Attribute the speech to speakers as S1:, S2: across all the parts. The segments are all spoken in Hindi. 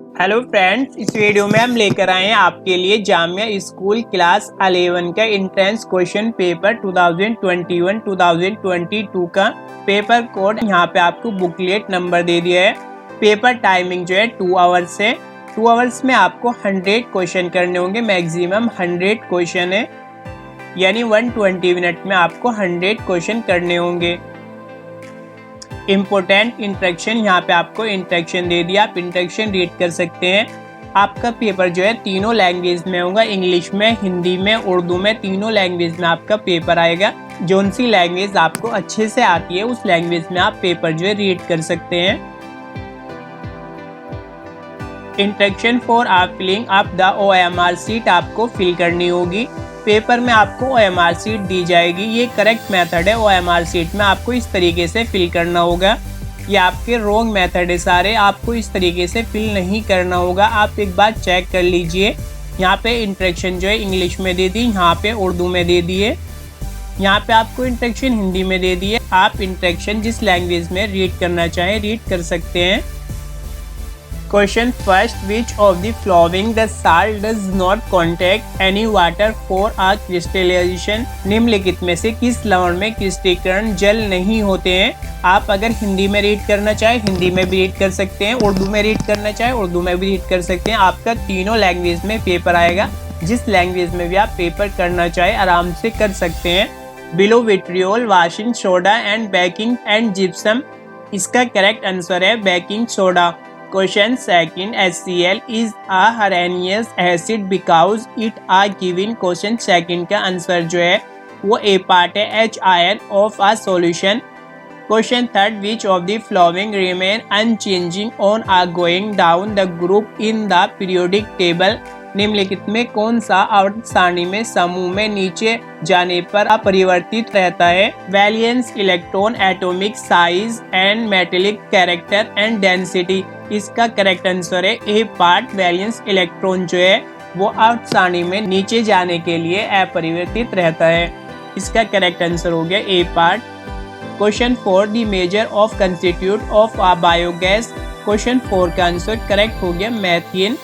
S1: हेलो फ्रेंड्स, इस वीडियो में हम लेकर आए हैं आपके लिए जामिया स्कूल क्लास 11 का एंट्रेंस क्वेश्चन पेपर 2021-2022 का पेपर कोड। यहाँ पे आपको बुकलेट नंबर दे दिया है। पेपर टाइमिंग जो है 2 आवर्स है। 2 आवर्स में आपको 100 क्वेश्चन करने होंगे। मैक्सिमम 100 क्वेश्चन है, यानी 120 मिनट में आपको 100 क्वेश्चन करने होंगे। इम्पोर्टेंट इंस्ट्रक्शन, यहाँ पे आपको इंस्ट्रक्शन दे दिया, आप इंस्ट्रक्शन रीड कर सकते हैं। आपका पेपर जो है तीनों लैंग्वेज में होगा, इंग्लिश में, हिंदी में, उर्दू में, तीनों लैंग्वेज में आपका पेपर आएगा। जोन सी लैंग्वेज आपको अच्छे से आती है उस लैंग्वेज में आप पेपर जो है रीड कर सकते हैं। इंस्ट्रक्शन फॉर आप filling up the OMR sheet आपको फिल करनी होगी। पेपर में आपको OMR शीट दी जाएगी। ये करेक्ट मेथड है। OMR शीट में आपको इस तरीके से फिल करना होगा। ये आपके रॉन्ग मेथड है सारे, आपको इस तरीके से फिल नहीं करना होगा। आप एक बार चेक कर लीजिए। यहाँ पे इंस्ट्रक्शन जो है इंग्लिश में दे दी, यहाँ पे उर्दू में दे दिए, यहाँ पे आपको इंस्ट्रक्शन हिंदी में दे दिए। आप इंस्ट्रक्शन जिस लैंग्वेज में रीड करना चाहें रीड कर सकते हैं। Question first, which of the following the salt does not contact any water for a crystallisation. निम्नलिखित में से किस लवण में क्रिस्टलीकरण जल नहीं होते हैं। आप अगर हिंदी में रीड करना चाहे हिंदी में भी रीड कर सकते हैं, उर्दू में रीड करना चाहे उर्दू में भी रीड कर सकते हैं। आपका तीनों लैंग्वेज में पेपर आएगा। जिस लैंग्वेज में भी आप पेपर करना चाहे आराम से कर सकते हैं। Below vitriol, washing soda and baking and gypsum. इसका करेक्ट आंसर है baking soda. Question second, HCl is a haranious acid because it a given। Question second का आंसर जो है वो ए पार्ट है H ion of a solution। Question third, which of the following remain unchanging on a going down the group in the periodic table। निम्नलिखित में कौन सा आवर्त सारणी में समूह में नीचे जाने पर अपरिवर्तित रहता है। Valence, electron, atomic size and metallic character and density. इसका करेक्ट आंसर है ए पार्ट। वैलेंस इलेक्ट्रॉन जो है वो आवर्त सारणी में नीचे जाने के लिए अपरिवर्तित रहता है। इसका करेक्ट आंसर हो गया A part. Question 4, the major of constitute of a biogas. Question 4 का आंसर करेक्ट हो गया methane.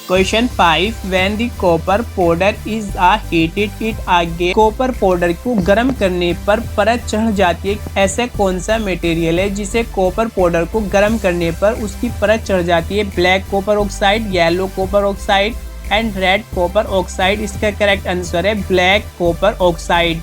S1: Question 5, when the copper powder is heated it again. Copper powder को गर्म करने पर परत चढ़ जाती है। ऐसा कौन सा मटेरियल है जिसे कॉपर पाउडर को गर्म करने पर उसकी परत चढ़ जाती है। Black copper oxide, yellow copper oxide and red copper oxide. इसका करेक्ट आंसर है black copper oxide.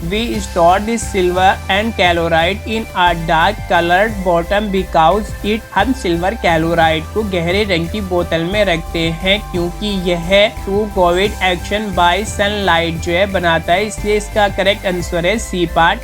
S1: We store the silver and chloride in a dark colored bottle because it। हम सिल्वर क्लोराइड को गहरे रंग की बोतल में रखते हैं क्योंकि यह टू कोविड एक्शन बाय सनलाइट जो है बनाता है, इसलिए इसका करेक्ट आंसर है C part.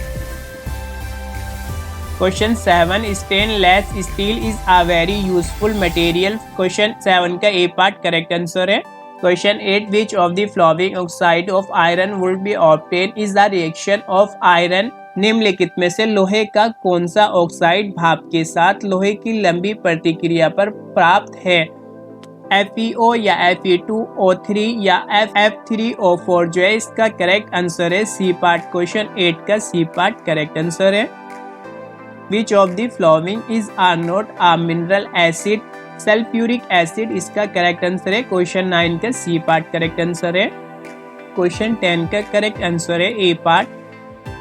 S1: Question 7, stainless steel is a very useful material. Question 7 का ए पार्ट करेक्ट आंसर है। Question 8, which of the following oxide of iron would be obtained is the reaction of iron। निम्नलिखित में से लोहे का कौन सा ऑक्साइड भाप के साथ लोहे की लंबी प्रतिक्रिया पर प्राप्त है। FeO या Fe2O3 या F3O4 जो है इसका करेक्ट आंसर है सी पार्ट। क्वेश्चन 8 का सी पार्ट करेक्ट आंसर है। Which of the following is not a mineral acid। Sulphuric acid इसका करेक्ट आंसर है। क्वेश्चन 9 का सी पार्ट करेक्ट आंसर है। क्वेश्चन 10 का करेक्ट आंसर है A part.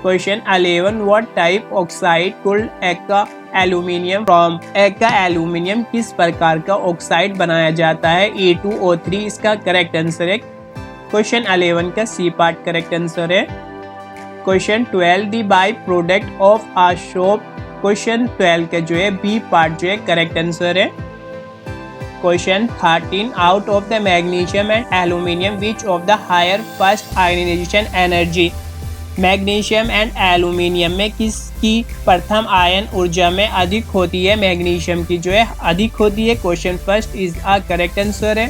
S1: Question 11, what type oxide could एक्का एल्यूमिनियम फ्रॉम। एक्का एल्यूमिनियम किस प्रकार का ऑक्साइड बनाया जाता है। A2O3 इसका करेक्ट आंसर है। क्वेश्चन 11 का सी पार्ट करेक्ट आंसर है। Question 12, the by product of a soap. Question 12 का जो है बी पार्ट जो है करेक्ट आंसर है। Question 13, out of the magnesium and aluminium which of the higher first ionisation energy. Magnesium and aluminium में किसकी प्रथम आयन ऊर्जा में अधिक होती है। मैग्नीशियम की जो है अधिक होती है। Question first is a correct answer है।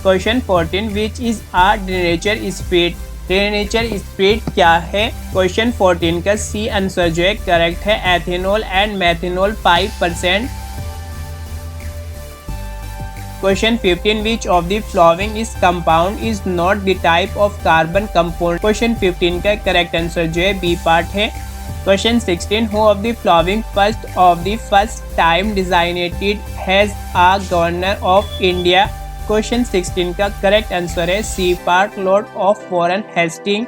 S1: Question 14, which is a denature speed. Denature speed क्या है। क्वेश्चन 14 का सी आंसर जो है करेक्ट है। Ethanol and methanol 5%। Question 15, which of the following is compound is not the type of carbon compound। Question 15 का करेक्ट आंसर जो है बी पार्ट है। Question 16. Who of the following first time designated as a governor of India? Question 16 का करेक्ट आंसर है C park lord of Warren Hasting.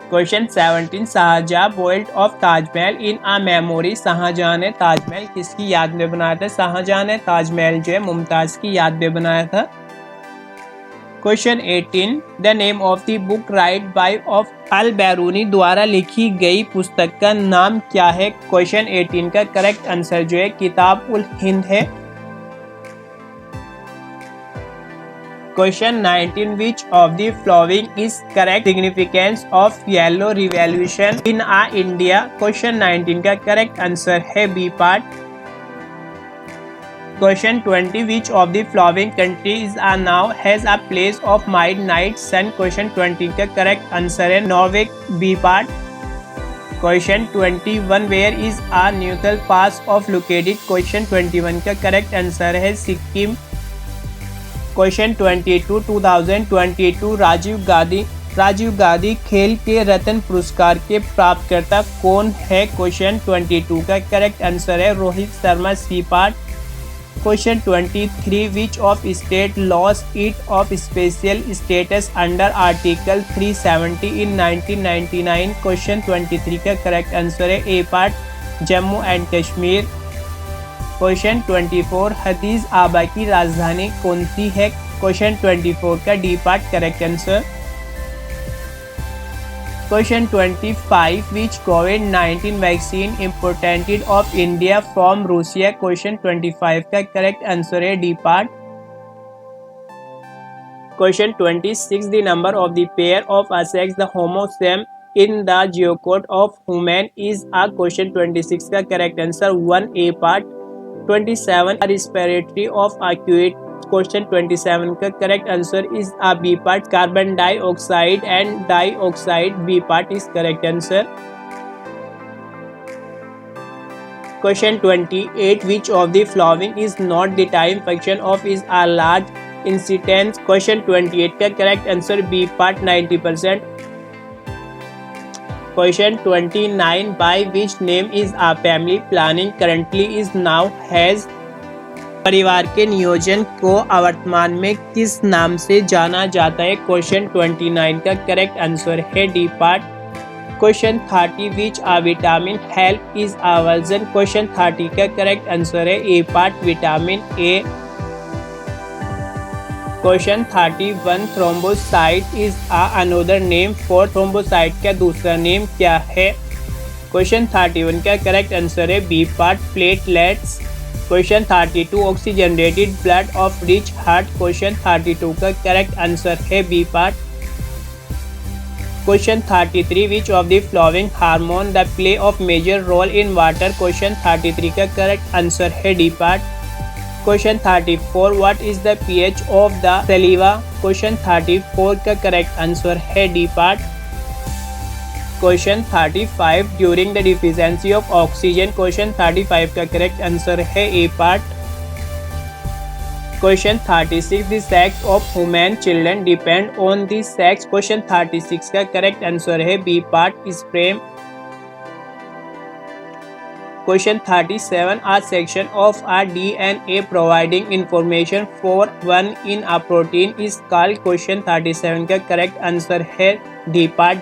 S1: Question 17. Shah Jahan built of Taj Mahal in a memory. Shah Jahan ने ताजमहल किसकी याद में बनाया था? शाहजहां ने ताजमहल जो है मुमताज की याद में बनाया था। Question 18. The name of the book write by of Al Beruni द्वारा लिखी गई पुस्तक का नाम क्या है? क्वेश्चन 18 का करेक्ट आंसर जो है किताब उल हिंद है। Question 19. Which of the following is correct significance of yellow revolution in a India? Question 19 का करेक्ट आंसर है B part. Question 20. Which of the following countries are now has a place of midnight sun? Question 20 का करेक्ट आंसर है Norway B part. Question 21. Where is a neutral pass of located? Question 21 का करेक्ट आंसर है सिक्किम। Question 22. 2022 राजीव गांधी खेल के रत्न पुरस्कार के प्राप्तकर्ता कौन है? Question 22 का करेक्ट आंसर है Rohit Sharma C part. Question 23. Which of state lost it of special status under Article 370 in 1999? Question 23 का करेक्ट आंसर है A part Jammu and Kashmir. Question 24. हदीस आबा की राजधानी कौन सी है? Question 24 का D part correct answer. Question 25. Which COVID-19 vaccine imported of India from Russia? Question 25 का करेक्ट आंसर है D part. Question 26. The number of the pair of a sex the homosame in the zoocote of human is a? Question 26 का correct answer 1 A part. 27. respiratory of acute? Question 27 का correct answer is a B part carbon dioxide and dioxide B part is correct answer. Question 28. Which of the following is not the time function of is a large incidence? Question 28 का correct answer B part 90%। Question 29. By which name is a family planning currently is now has? परिवार के नियोजन को वर्तमान में किस नाम से जाना जाता है? क्वेश्चन 29 का करेक्ट आंसर है D part. Question 30. Which a vitamin help is आवर्जन? क्वेश्चन 30 का करेक्ट आंसर है A part vitamin A. Question 31. Thrombocyte is another name for? Thrombocyte का दूसरा नेम क्या है? क्वेश्चन 31 का करेक्ट आंसर है B part platelets. Question 32. Oxygenated blood of rich heart? Question 32 का करेक्ट आंसर है B part. Question 33. Which of the flowing hormone the play of major role in water? Question 33 का करेक्ट आंसर है D part. Question 34. What is the pH of the saliva? Question 34 का करेक्ट आंसर है D part. Question 35. During the deficiency of oxygen? Question 35 का करेक्ट आंसर है A part. Question 36. The sex of human children depend on the sex? Question 36 का करेक्ट आंसर है B part sperm. Question 37. Uh section of a DNA providing information for one in a protein is called? Question 37 का करेक्ट आंसर है D part.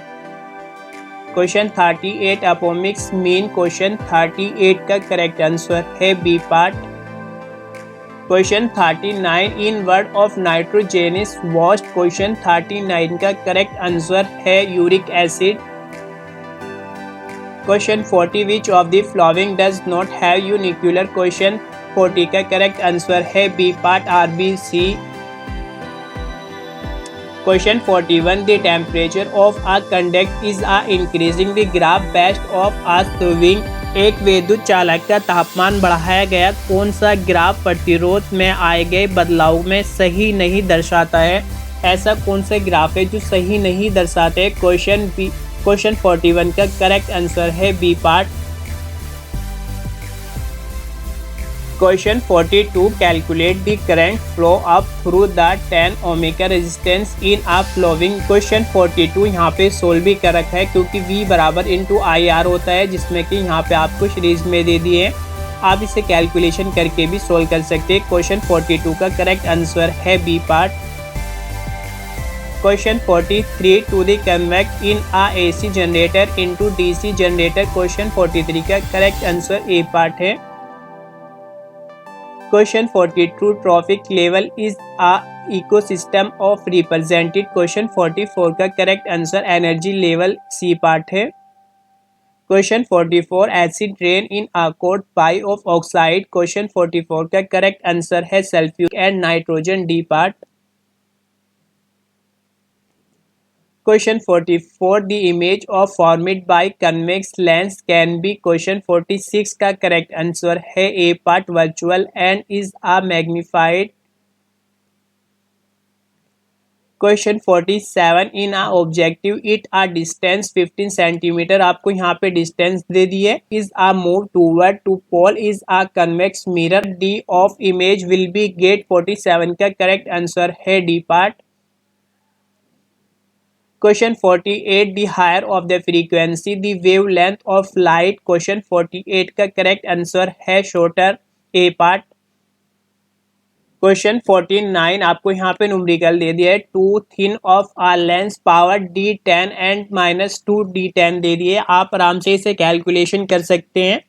S1: Question 38. Apomixis mean? Question 38 का करेक्ट आंसर है B part. Question 39. In word of nitrogenous wash? Question 39 का करेक्ट आंसर है uric acid. Question 40. Which of the following does not have यूनिक्यूलर? क्वेश्चन 40 का करेक्ट आंसर है B part RBC। Question 41. The temperature of a conductor is increasing the graph based of a swing? एक विद्युत चालक का तापमान बढ़ाया गया कौन सा ग्राफ प्रतिरोध में आए गए बदलाव में सही नहीं दर्शाता है? ऐसा कौन सा ग्राफ है जो सही नहीं दर्शाते? क्वेश्चन 41 का करेक्ट आंसर है B part. Question 42 calculate the current flow up through the 10 omega resistance in a flowing. Question 42 यहाँ पे सोल्व भी कर रखा है क्योंकि V बराबर इंटू आई आर होता है, जिसमें कि यहाँ पे आपको सीरीज में दे दिए हैं। आप इसे कैलकुलेशन करके भी सोल्व कर सकते हैं। क्वेश्चन 42 का करेक्ट आंसर है B part. Question 43 to the convert in a AC generator into DC generator. Question 43 का करेक्ट आंसर ए पार्ट है। Question 42 trophic level is a ecosystem of represented. Question 44 का correct answer energy level C part है। Question 44 acid rain in a caused by of oxide. Question 44 का करेक्ट आंसर है sulphuric and nitrogen D part. Question 44 the image of formed by convex lens can be। Question 46 का correct answer है A part virtual and is a magnified। Question 47 in a objective it a distance 15 cm। आपको यहाँ पे distance दे दी है। is a move toward to pole is a convex mirror। D of image will be get 47 का correct answer है D part। Question 48 the higher of the frequency the wavelength of light। Question 48 का correct answer है shorter A part। Question 49 आपको यहाँ पे न्यूमेरिकल दे दिया है। 2 thin of a lens power D10 and -2 D10 दे दिए। आप आराम से इसे कैलकुलेशन कर सकते हैं।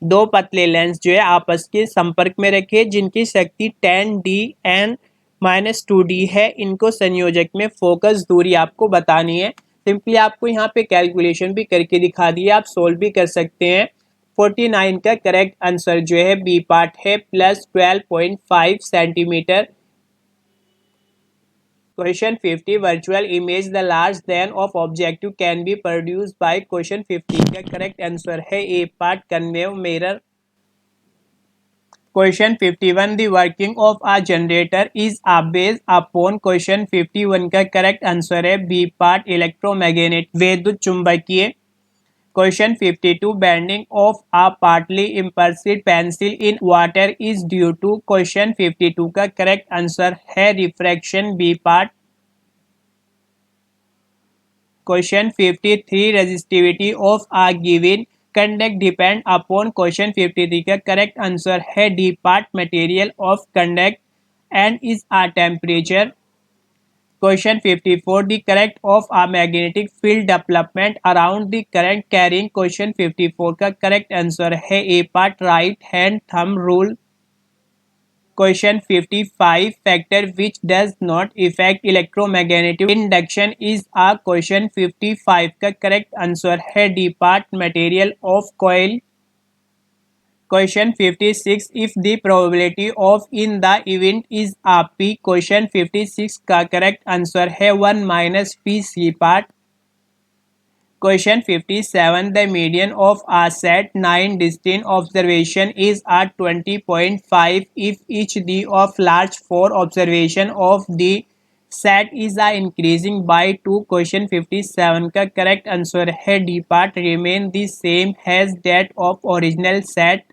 S1: दो पतले लेंस जो है आपस के संपर्क में रखे जिनकी शक्ति 10D एंड -2D है। इनको संयोजक में फोकस दूरी आपको बतानी है। सिंपली आपको यहाँ पे कैलकुलेशन भी करके दिखा दिया, आप सोल्व भी कर सकते हैं। 49 का करेक्ट आंसर जो है बी पार्ट है +12.5 centimetre. Question 50 virtual image the large than of objective can be produced by। Question 50 का करेक्ट आंसर है A part कन्वेव mirror. Question 51 the working of a generator is based upon। Question 51 का करेक्ट आंसर है बी पार्ट इलेक्ट्रोमैग्नेट विद्युत चुंबकीय। Question 52 bending of a partly immersed pencil in water is due to। Question 52 का करेक्ट आंसर है refraction B part. Question 53 resistivity of a given conduct depend upon। Question 53 का करेक्ट आंसर है D part material of conduct and is a temperature. Question 54 the correct of a magnetic field development around the current carrying। Question 54 का करेक्ट आंसर है A part right hand thumb rule. Question 55 factor which does not affect electromagnetic induction is a। Question 55 का करेक्ट आंसर है D part material of coil. Question 56 if the probability of in the event is a p। Question 56 का करेक्ट आंसर है 1 minus P C part. Question 57 the median of a set 9 distinct observation is at 20.5 if each the of large 4 observation of the set is a increasing by 2। Question 57 का करेक्ट आंसर है D part remain the same as that of original set।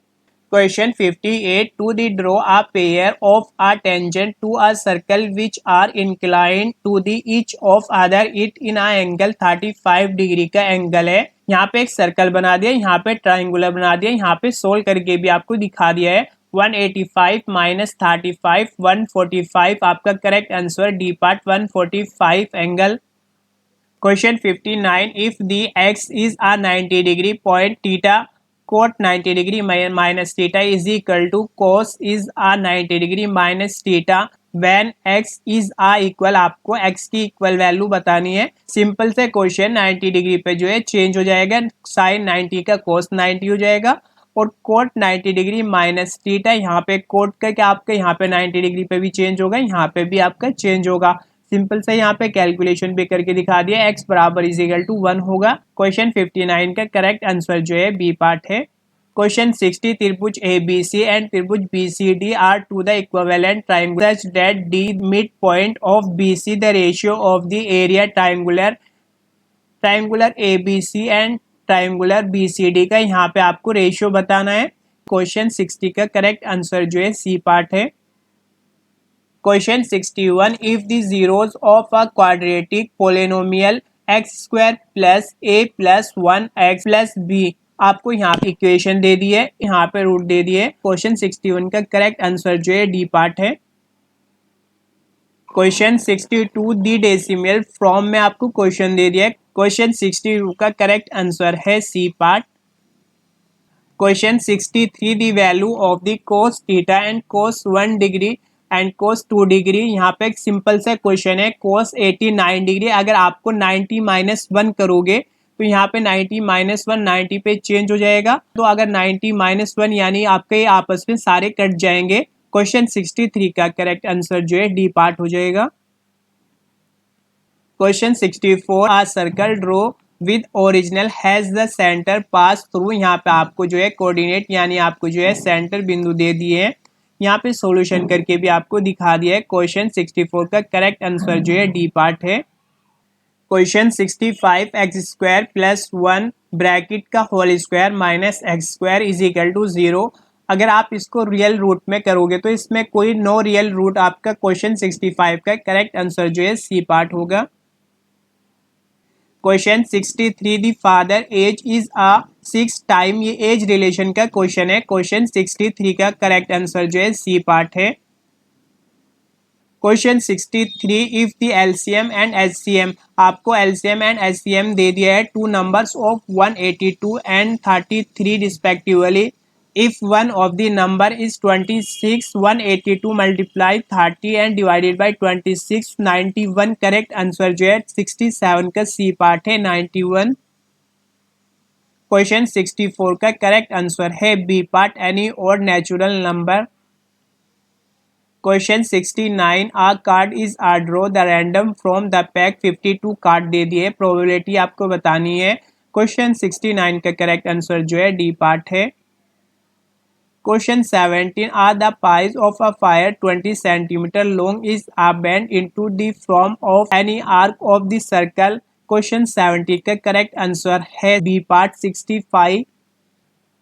S1: Question 58 to the draw a pair of a tangent to a circle which are inclined to the each of other it in a angle 35 degree का एंगल है। यहाँ पे एक सर्कल बना दिया, यहाँ पे ट्राइंगुलर बना दिया, यहाँ पे सोल्व करके भी आपको दिखा दिया है। 185 माइनस 35 145 आपका correct answer D part 145 angle. Question 59 if the x is a 90 degree point theta cot 90 degree minus theta is equal to cos is a 90 degree minus theta when x is a equal। आपको x की इक्वल वैल्यू बतानी है। सिंपल से क्वेश्चन 90 डिग्री पे जो है चेंज हो जाएगा, साइन 90 का cos 90 हो जाएगा और कोट 90 डिग्री माइनस थीटा। यहाँ पे कोट का क्या आपका यहाँ पे 90 डिग्री पे भी चेंज होगा, यहाँ पे भी आपका चेंज होगा। सिंपल से यहाँ पे कैलकुलेशन भी करके दिखा दिया, x बराबर इज इक्वल टू 1 होगा। क्वेश्चन 59 का करेक्ट आंसर जो है बी पार्ट है। क्वेश्चन 60 त्रिभुज ABC एंड त्रिभुज BCD are two the equivalent triangular such that the midpoint of BC the ratio of the area triangular ABC and triangular BCD का यहाँ पे आपको रेशियो बताना है। क्वेश्चन 60 का करेक्ट आंसर जो है सी पार्ट है। Question 61, if the zeros of a quadratic polynomial x square plus a plus 1 x plus b, आपको यहाँ पे इक्वेशन दे दी है, यहाँ पे रूट दे दिए। क्वेश्चन 61 का करेक्ट आंसर जो है डी पार्ट है। क्वेश्चन 62, दी डेसिमल फ्रॉम में आपको क्वेश्चन दे दिया है। क्वेश्चन 62 का करेक्ट आंसर है C part. Question 63, the value of the cos theta and cos 1 degree and cos 2 degree. यहाँ पे एक सिंपल सा क्वेश्चन है, कोस 89 डिग्री अगर आपको 90 माइनस 1 करोगे तो यहाँ पे 90 माइनस 1 90 पे चेंज हो जाएगा। तो अगर 90 माइनस 1 यानी आपके आपस में सारे कट जाएंगे। क्वेश्चन 63 का करेक्ट आंसर जो है डी पार्ट हो जाएगा। Question 64, a circle draw with original has the centre pass through. यहाँ पे आपको जो है कोऑर्डिनेट यानी आपको जो है सेंटर बिंदु दे दिए हैं। यहाँ पे सॉल्यूशन करके भी आपको दिखा दिया है। क्वेश्चन 64 का करेक्ट आंसर जो है डी पार्ट है। Question 65, X square plus 1 bracket का whole square minus X square is equal to 0। अगर आप इसको रियल रूट में करोगे तो इसमें कोई नो रियल रूट, आपका क्वेश्चन 65 का करेक्ट आंसर जो है सी पार्ट होगा। Question 63, the father age is a 6 time, ये एज रिलेशन का क्वेश्चन है। क्वेश्चन 63 का करेक्ट आंसर जो है सी पार्ट है। Question 63, if the LCM and HCM, आपको एलसीएम एंड एचसीएम दे दिया है two numbers of 182 and 33 respectively. If one of the number is 26, 182 multiply 30 and divided by 26 91। Correct answer जो है 67 का सी पार्ट है 91। क्वेश्चन 64 का करेक्ट आंसर है बी पार्ट, एनी और natural number. Question 69, a card is a draw the random from the pack 52 card दे दिए, प्रोबेबिलिटी आपको बतानी है। क्वेश्चन 69 का करेक्ट आंसर जो है डी पार्ट है। Question 17, are the pies of a fire 20 centimetre long is a bend into the form of any arc of the circle. Question 70 का करेक्ट आंसर है B part 65।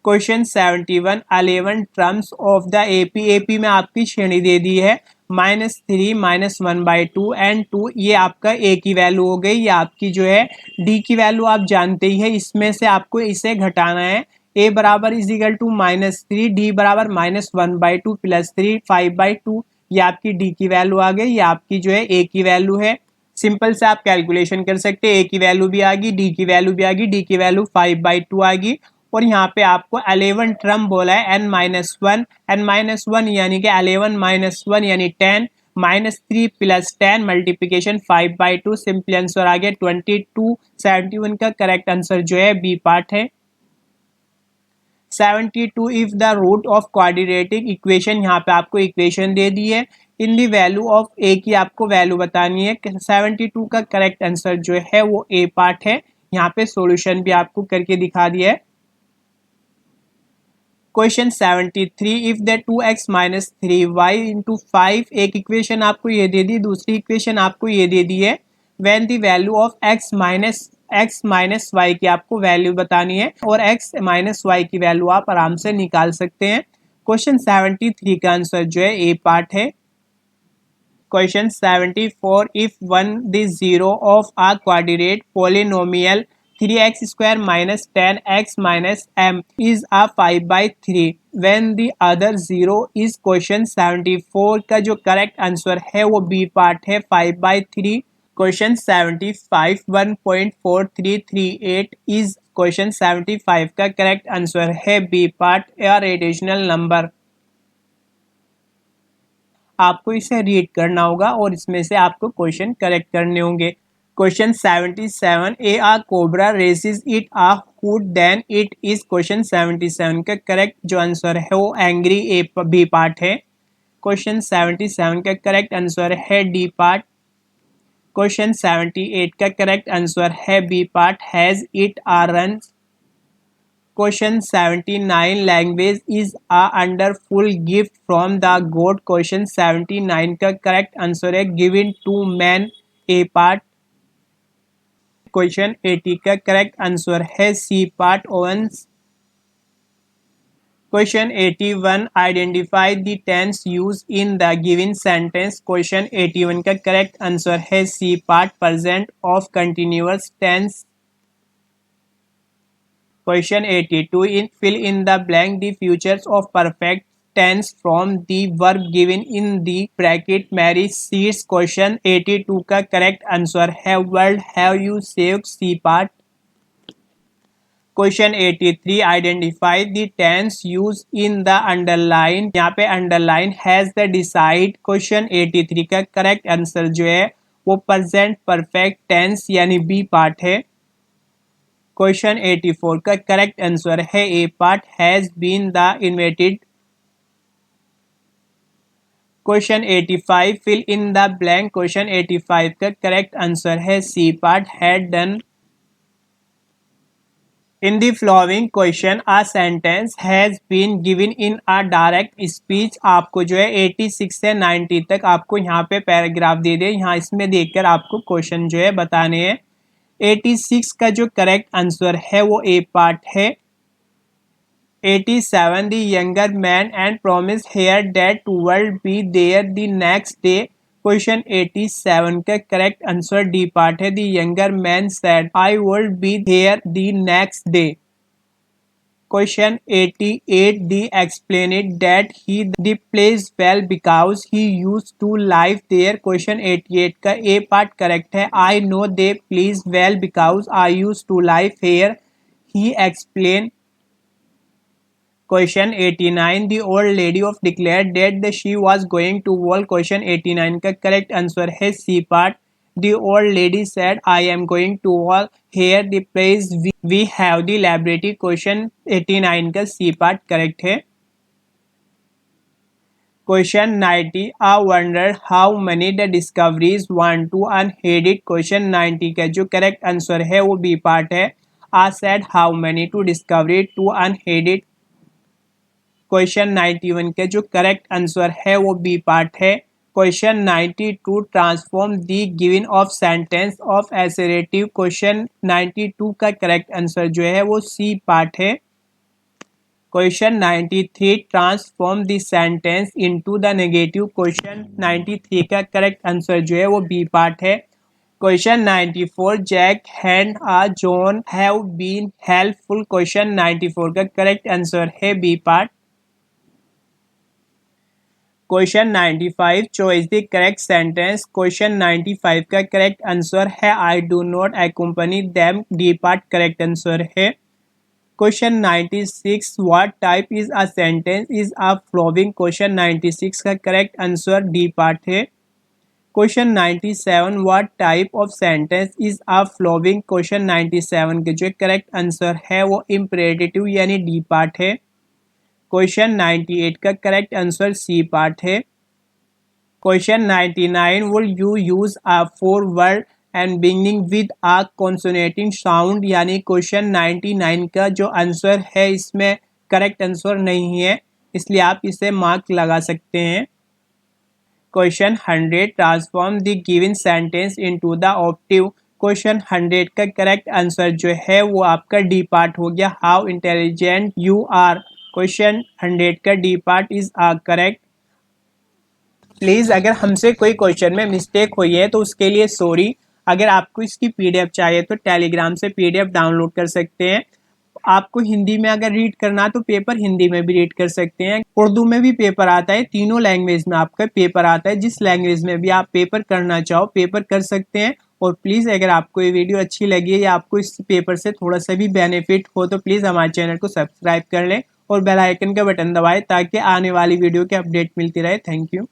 S1: Question 71, 11 terms of the AP, AP में आपकी श्रेणी दे दी है -3 -1/2 एंड 2, ये आपका ए की वैल्यू हो गई। ये आपकी जो है डी की वैल्यू आप जानते ही है, इसमें से आपको इसे घटाना है। ए बराबर इज इक्वल टू -3, डी बराबर -1/2 +3 5/2, ये आपकी डी की वैल्यू आ गई। ये आपकी जो है ए की वैल्यू है। सिंपल से आप कैलकुलेशन कर सकते हैं, ए की वैल्यू भी आ गई, डी की वैल्यू भी आ गई, डी की वैल्यू 5/2 आ गई। और यहाँ पे आपको 11 टर्म बोला है n-1, n-1 यानी कि 11 -1 यानी 10, -3 + 10 मल्टीप्लीकेशन 5/2, सिंपल आंसर आ गया 22। 71 का करेक्ट आंसर जो है बी पार्ट है। 72, if the root of quadratic equation, यहाँ पे आपको इक्वेशन दे दी है, इन दी वैल्यू ऑफ ए की आपको वैल्यू बतानी है। 72 का करेक्ट आंसर जो है वो ए पार्ट है। यहाँ पे सॉल्यूशन भी आपको करके दिखा दिया है। Question 73, if the 2x - 3y × 5, एक इक्वेशन आपको ये दे दी, दूसरी इक्वेशन आपको ये दे दी है। When the value of x minus y की आपको वैल्यू बतानी है, और x माइनस y की वैल्यू आप आराम से निकाल सकते हैं। क्वेश्चन 73 का आंसर जो है ए पार्ट है। Question 74, if one the zero of a quadratic polynomial 3x² - 10x - m is a 5/3 when the other zero is। Question 74 का जो करेक्ट आंसर है वो बी पार्ट है 5/3। Question 75, 1.4338 is. क्वेश्चन 75 का करेक्ट आंसर है B part, a rational number. आपको इसे रीड करना होगा और इसमें से आपको क्वेश्चन करेक्ट करने होंगे। Question 77, A a cobra raises it a hood then it is. Question 77 का करेक्ट जो आंसर है वो एंग्री, ए बी पार्ट है। क्वेश्चन 77 का करेक्ट आंसर है डी पार्ट। क्वेश्चन 78 का करेक्ट आंसर है B part, has it a run. Question 79, language is a wonderful gift from the god. Question 79 का करेक्ट आंसर है given to man, A part. Question 80 का करेक्ट आंसर है C part, ovens. Question 81 identify the tense use in the given sentence. Question 81 का करेक्ट आंसर है C part present of continuous tense. Question 82 in fill in the blank the futures of perfect tense from the verb given in the bracket marriage seats। Question 82 का correct answer है world have you saved C part। Question 83 identify the tense used in the underline। यहाँ पे underline has the decide। Question 83 का correct answer जो है वो present perfect tense यानी B part है। क्वेश्चन 84 का करेक्ट आंसर है A part has been the invented. Question 85 fill in the blank. Question 85 का करेक्ट आंसर है C part had done. In the following question a sentence has been given in a direct speech. आपको जो है 86 से 90 तक आपको यहाँ पे पैराग्राफ दे दे, यहाँ इसमें देखकर आपको क्वेश्चन जो है बताने हैं। 86 का जो करेक्ट आंसर है वो ए पार्ट है। 87 the younger man and promised here that would be there the next day। Question 87 का करेक्ट आंसर डी पार्ट है। the younger man said I would be there the next day। Question 88 the explained that he the place well because he used to live there। Question 88 का ए पार्ट करेक्ट है। I know they place well because I used to live here he explained। Question 89 the old lady of declared that she was going to wall। Question 89 का करेक्ट आंसर है C part. the old lady said I am going to wall here the place we have the library। Question 89 का सी पार्ट करेक्ट है। Question 90 I wonder how many the discoveries want to unheaded। Question 90 का जो करेक्ट आंसर है वो बी पार्ट है। I said how many to discover to unheaded। Question 91 के जो करेक्ट आंसर है वो बी पार्ट है। Question 92 transform the given of sentence of assertive. Question 92 का करेक्ट आंसर जो है वो सी पार्ट है। Question 93 transform the sentence into the negative. Question 93 का करेक्ट आंसर जो है वो बी पार्ट है। Question 94 Jack and John have been helpful. Question 94 का करेक्ट आंसर है B part. Question 95 choice the correct sentence. Question 95 का करेक्ट आंसर है I do not accompany them. D part correct answer है। Question 96 what type is a sentence is a flowing. Question 96 का करेक्ट आंसर डी पार्ट है। Question 97 what type of sentence is a flowing. Question 97 के जो करेक्ट आंसर है वो इम्पेरेटिव यानी डी पार्ट है। क्वेश्चन 98 का करेक्ट आंसर सी पार्ट है। Question 99 would you use a four word and beginning with a consonanting sound. यानी क्वेश्चन 99 का जो आंसर है इसमें करेक्ट आंसर नहीं है, इसलिए आप इसे मार्क लगा सकते हैं। Question 100 transform the given sentence into the ऑप्टिव। Question 100 का करेक्ट आंसर जो है वो आपका डी पार्ट हो गया। How intelligent you are. Question 100 का D part is a correct. Please अगर हमसे कोई क्वेश्चन में मिस्टेक हुई है तो उसके लिए सॉरी। अगर आपको इसकी पीडीएफ चाहिए तो टेलीग्राम से पीडीएफ डाउनलोड कर सकते हैं। आपको हिंदी में अगर रीड करना तो पेपर हिंदी में भी रीड कर सकते हैं, उर्दू में भी पेपर आता है, तीनों लैंग्वेज में आपका पेपर आता है। जिस लैंग्वेज में भी आप पेपर करना चाहो पेपर कर सकते हैं। और प्लीज़ अगर आपको ये वीडियो अच्छी लगी है या आपको इस पेपर से थोड़ा सा भी बेनिफिट हो तो प्लीज़ हमारे चैनल को सब्सक्राइब कर लें और बेल आइकन का बटन दबाएं ताकि आने वाली वीडियो की अपडेट मिलती रहे। Thank you.